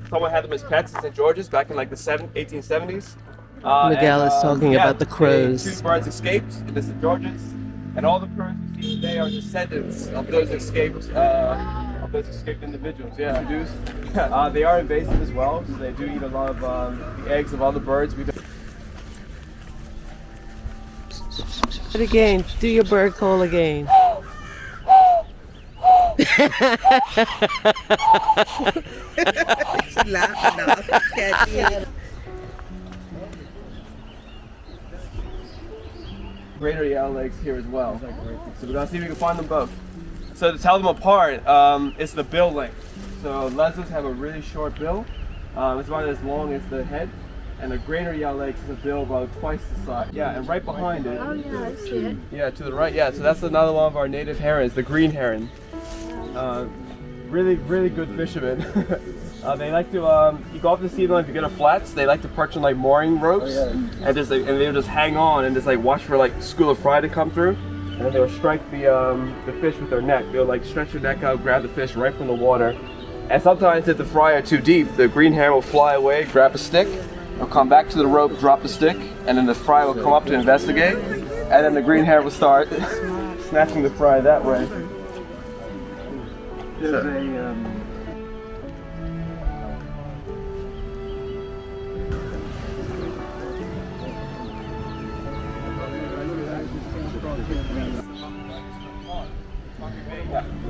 someone had them as pets in St. George's back in like the 1870s. Miguel is talking about the crows. 2 birds escaped in the St. George's, and all the crows you see today are descendants of those escaped individuals. Yeah, they are invasive as well, so they do eat a lot of the eggs of other birds. But again, do your bird call again. Greater yellow legs here as well. So we're gonna see if we can find them both. So to tell them apart, it's the bill length. So lesers have a really short bill. It's about as long as the head. And the greater yellow legs is a bill about twice the size. Yeah, and right behind it. Oh yeah, I see it. Yeah, to the right. Yeah, so that's another one of our native herons, the green heron. Really good fishermen. They like to, you go up to see them if you get a flats, they like to perch on like mooring ropes, and they'll just hang on and just like watch for like school of fry to come through, and then they'll strike the fish with their neck. They'll like stretch their neck out, grab the fish right from the water, and sometimes if the fry are too deep, the green heron will fly away, grab a stick, it'll come back to the rope, drop the stick, and then the fry will come up to investigate, and then the green heron will start snatching the fry that way.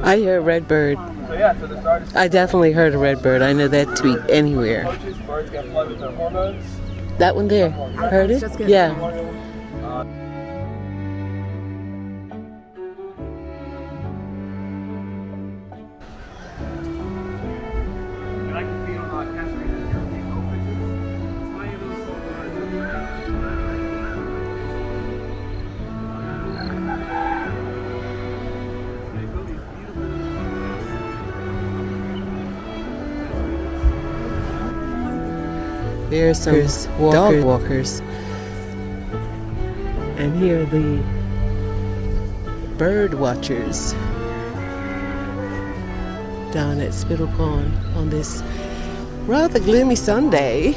I hear a red bird. I definitely heard a red bird. I know that tweet anywhere. Birds get flooded with their hormones. That one there. Heard it? Yeah. Here are some dog walkers. And here are the bird watchers down at Spittal Pond on this rather gloomy Sunday. I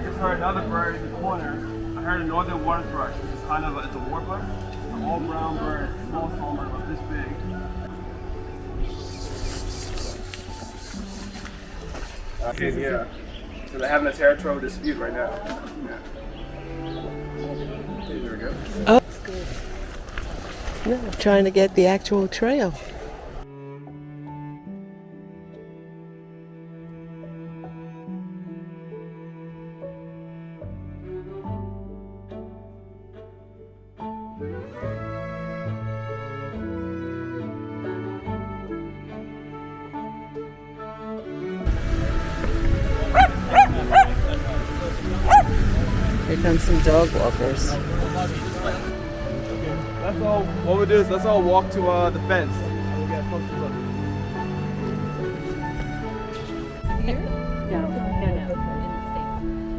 just heard another bird in the corner. I heard a northern water thrush, which is kind of it's a warbler. All brown bird, small bird about this big. Okay, yeah. So they're having a territorial dispute right now. Yeah. There we go. Oh, yeah, trying to get the actual trail. Here comes some dog walkers. Let's all, what we'll do is let's all walk to the fence. We'll get a closer look. Here? No.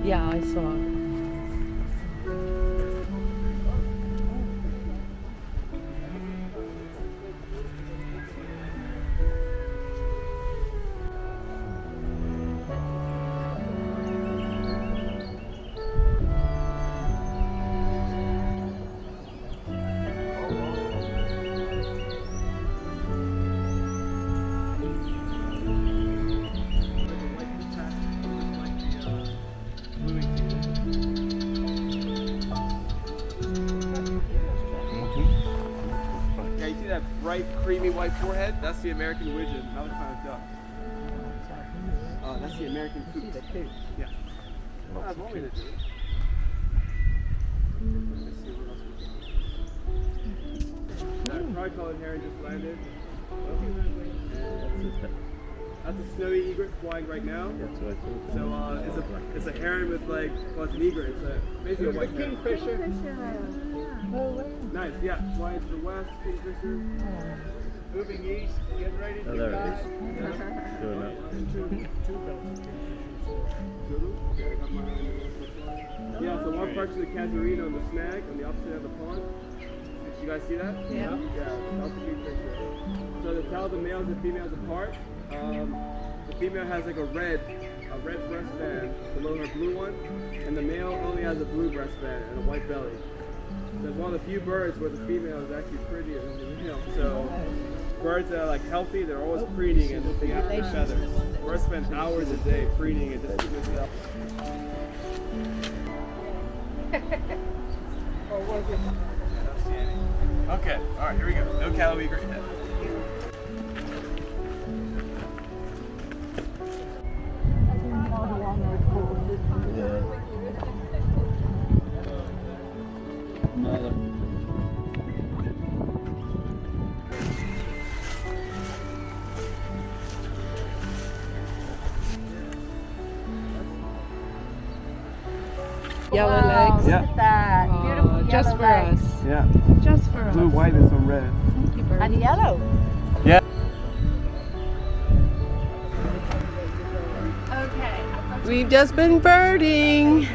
Yeah, I saw it. That bright, creamy white forehead, that's the American widgeon, another kind of duck. That's the American coot. Yeah. That's one way to do it. Let's see what else we got. That tricolored heron just landed. That's a snowy egret flying right now. So it's a heron with like, well, it's an egret. It's basically a white kingfisher. Nice, yeah. Flying to the west, kingfisher. Moving east, getting ready to there die. it is. Doing that. Yeah, so one part's the casuarina on the snag on the opposite end of the pond. You guys see that? Yeah. Yeah, that's a big picture. So to tell the males and females apart, the female has like a red breast band below her blue one, and the male only has a blue breast band and a white belly. So it's one of the few birds where the female is actually prettier than the male. So birds that are like healthy, they're always preening and they have good feathers. Birds spend hours a day preening and just keeping it up. Okay, alright, here we go. No calorie great head. Yellow legs. Yeah. Look at that. Beautiful Just yellow for legs. us. Yeah. Just for us. Blue, white, and some red. Thank you, bird. And yellow. Yeah. Okay. We've just been birding.